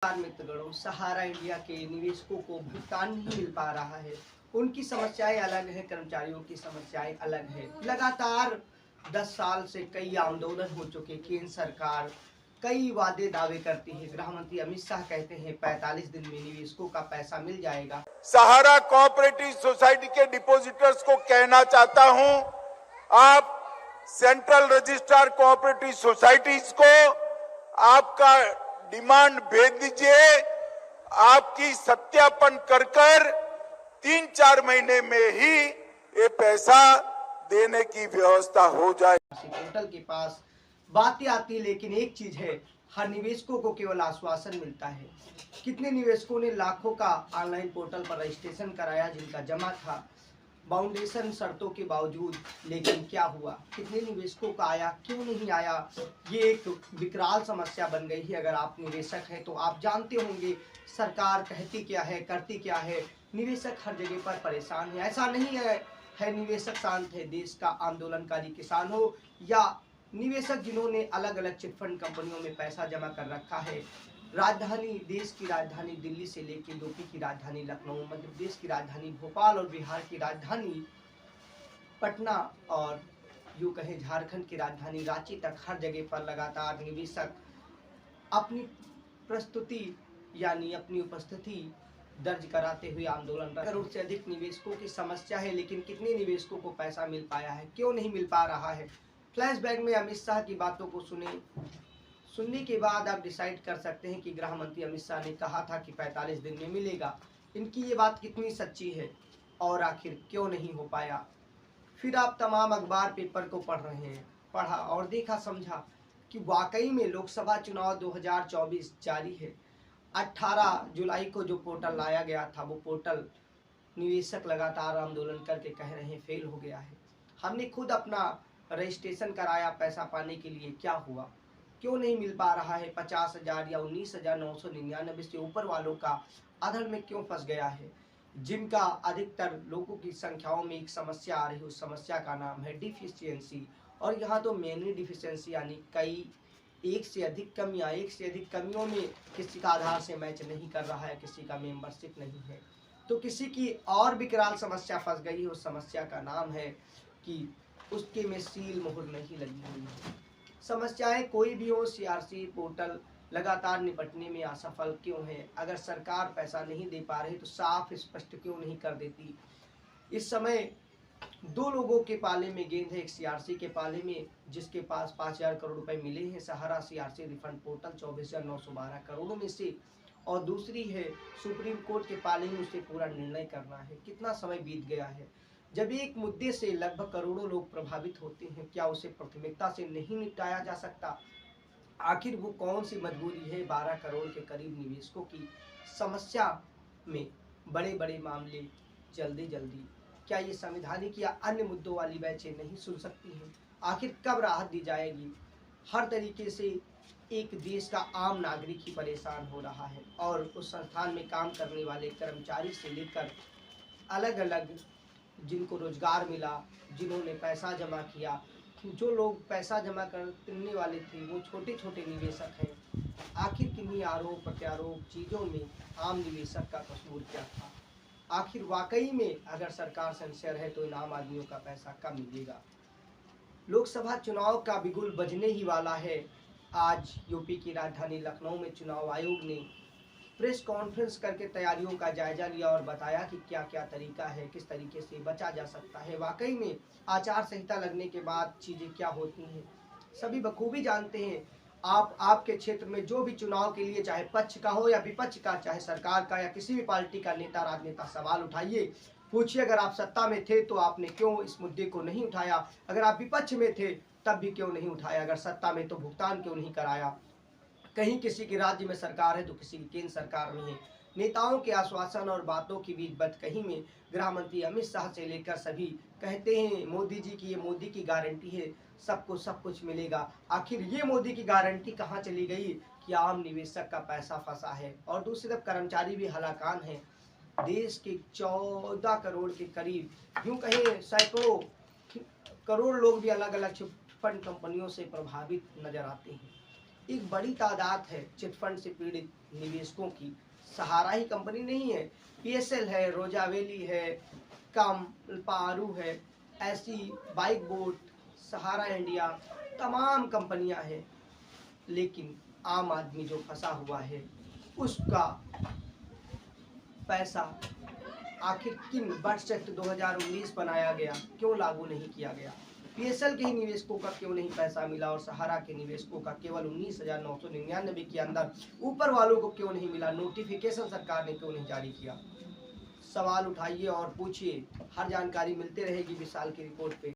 मित्रगणों, सहारा India के निवेशकों को भुगतान नहीं मिल पा रहा है। उनकी समस्याएं अलग है, कर्मचारियों की समस्याएं अलग है। लगातार 10 साल से कई आंदोलन हो चुके। केंद्र सरकार कई वादे दावे करती है। गृह मंत्री अमित शाह कहते हैं 45 दिन में निवेशकों का पैसा मिल जाएगा। सहारा कोऑपरेटिव सोसाइटी के डिपॉजिटर्स को कहना चाहता हूं, आप सेंट्रल रजिस्ट्रार कोऑपरेटिव सोसाइटीज को आपका डिमांड भेज दीजिए। आपकी सत्यापन कर 3-4 महीने में ही ये पैसा देने की व्यवस्था हो जाए। पोर्टल के पास बातें आती, लेकिन एक चीज है, हर निवेशकों को केवल आश्वासन मिलता है। कितने निवेशकों ने लाखों का ऑनलाइन पोर्टल पर रजिस्ट्रेशन कराया, जिनका जमा था बाउंडेशन शर्तों के बावजूद, लेकिन क्या हुआ? कितने निवेशकों का आया, क्यों नहीं आया? ये एक विकराल समस्या बन गई है। अगर आप निवेशक हैं तो आप जानते होंगे सरकार कहती क्या है, करती क्या है। निवेशक हर जगह पर परेशान है। ऐसा नहीं है निवेशक शांत है। देश का आंदोलनकारी किसान हो या निवेशक जिन्होंने अलग अलग चिटफंड कंपनियों में पैसा जमा कर रखा है। राजधानी, देश की राजधानी दिल्ली से लेकर यूपी की राजधानी लखनऊ, मध्य प्रदेश की राजधानी भोपाल और बिहार की राजधानी पटना और यूं कहें झारखंड की राजधानी रांची तक हर जगह पर लगातार निवेशक अपनी प्रस्तुति यानी अपनी उपस्थिति दर्ज कराते हुए आंदोलन। करोड़ से अधिक निवेशकों की समस्या है, लेकिन कितने निवेशकों को पैसा मिल पाया है, क्यों नहीं मिल पा रहा है? फ्लैशबैक में अमित शाह की बातों को सुनने के बाद आप डिसाइड कर सकते हैं कि गृह मंत्री अमित शाह ने कहा था कि 45 दिन में मिलेगा। इनकी ये बात कितनी सच्ची है और आखिर क्यों नहीं हो पाया? फिर आप तमाम अखबार पेपर को पढ़ रहे हैं, पढ़ा और देखा, समझा कि वाकई में लोकसभा चुनाव 2024 जारी है। 18 जुलाई को जो पोर्टल लाया गया था, वो पोर्टल निवेशक लगातार आंदोलन करके कह रहे हैं फेल हो गया है। हमने खुद अपना रजिस्ट्रेशन कराया पैसा पाने के लिए, क्या हुआ? क्यों नहीं मिल पा रहा है? 50,000 या 19,999 से ऊपर वालों का अधर में क्यों फंस गया है? जिनका अधिकतर लोगों की संख्याओं में एक समस्या आ रही है, उस समस्या का नाम है डिफिशियंसी। और यहाँ तो मेनली डिफिशियंसी यानी एक से अधिक कमियों में किसी का आधार से मैच नहीं कर रहा है, किसी का मेंबरशिप नहीं है, तो किसी की और विकराल समस्या फंस गई है। उस समस्या का नाम है कि उसके में सील मोहर नहीं लगी हुई है। समस्याएं कोई भी हो, सीआरसी पोर्टल लगातार निपटने में असफल क्यों है? अगर सरकार पैसा नहीं दे पा रही तो साफ स्पष्ट क्यों नहीं कर देती? इस समय 2 लोगों के पाले में गेंद है। एक सीआरसी के पाले में, जिसके पास 5,000 करोड़ रुपए मिले हैं सहारा सीआरसी रिफंड पोर्टल 24,912 करोड़ में से, और दूसरी है सुप्रीम कोर्ट के पाले में, उसे पूरा निर्णय करना है। कितना समय बीत गया है। जब एक मुद्दे से लगभग करोड़ों लोग प्रभावित होते हैं, क्या उसे प्राथमिकता से नहीं निपटाया जा सकता? आखिर वो कौन सी मजबूरी है 12 करोड़ के करीब निवेशकों की समस्या में बड़े बड़े मामले जल्दी? क्या ये संवैधानिक या अन्य मुद्दों वाली बेंचें नहीं सुन सकती हैं? आखिर कब राहत दी जाएगी? हर तरीके से एक देश का आम नागरिक ही परेशान हो रहा है, और उस संस्थान में काम करने वाले कर्मचारी से लेकर अलग अलग जिनको रोजगार मिला, जिन्होंने पैसा जमा किया, जो लोग पैसा जमा करने वाले थे वो छोटे छोटे निवेशक हैं। आखिर किन्हीं आरोप प्रत्यारोप चीज़ों में आम निवेशक का कसूर क्या था? आखिर वाकई में अगर सरकार सिंसियर है तो इन आम आदमियों का पैसा कब मिलेगा? लोकसभा चुनाव का बिगुल बजने ही वाला है। आज यूपी की राजधानी लखनऊ में चुनाव आयोग ने प्रेस कॉन्फ्रेंस करके तैयारियों का जायजा लिया और बताया कि क्या क्या तरीका है, किस तरीके से बचा जा सकता है। वाकई में आचार संहिता लगने के बाद चीज़ें क्या होती हैं सभी बखूबी जानते हैं। आपके क्षेत्र में जो भी चुनाव के लिए, चाहे पक्ष का हो या विपक्ष का, चाहे सरकार का या किसी भी पार्टी का नेता राजनेता, सवाल उठाइए, पूछिए अगर आप सत्ता में थे तो आपने क्यों इस मुद्दे को नहीं उठाया? अगर आप विपक्ष में थे तब भी क्यों नहीं उठाया? अगर सत्ता में तो भुगतान क्यों नहीं कराया? कहीं किसी के राज्य में सरकार है तो किसी की केंद्र सरकार में है। नेताओं के आश्वासन और बातों की बीच बदकही में गृह मंत्री अमित शाह से लेकर सभी कहते हैं मोदी जी की, ये मोदी की गारंटी है, सबको सब कुछ मिलेगा। आखिर ये मोदी की गारंटी कहाँ चली गई कि आम निवेशक का पैसा फंसा है? और दूसरी तरफ कर्मचारी भी हलाकान है। देश के 14 करोड़ के करीब, यूं कहें सैकड़ों करोड़ लोग भी अलग अलग चिट फंड कंपनियों से प्रभावित नजर आते हैं। एक बड़ी तादाद है चिटफंड से पीड़ित निवेशकों की। सहारा ही कंपनी नहीं है, PSL है, रोजावेली है, कमलपारू है, ऐसी बाइक बोट, सहारा इंडिया, तमाम कंपनियां हैं। लेकिन आम आदमी जो फंसा हुआ है उसका पैसा आखिर किन बजट एक्ट 2019 बनाया गया, क्यों लागू नहीं किया गया? PSL के ही निवेशकों का क्यों नहीं पैसा मिला और सहारा के निवेशकों का केवल 19,999 के अंदर ऊपर वालों को क्यों नहीं मिला? नोटिफिकेशन सरकार ने क्यों नहीं जारी किया? सवाल उठाइए और पूछिए, हर जानकारी मिलते रहेगी विशाल की रिपोर्ट पे।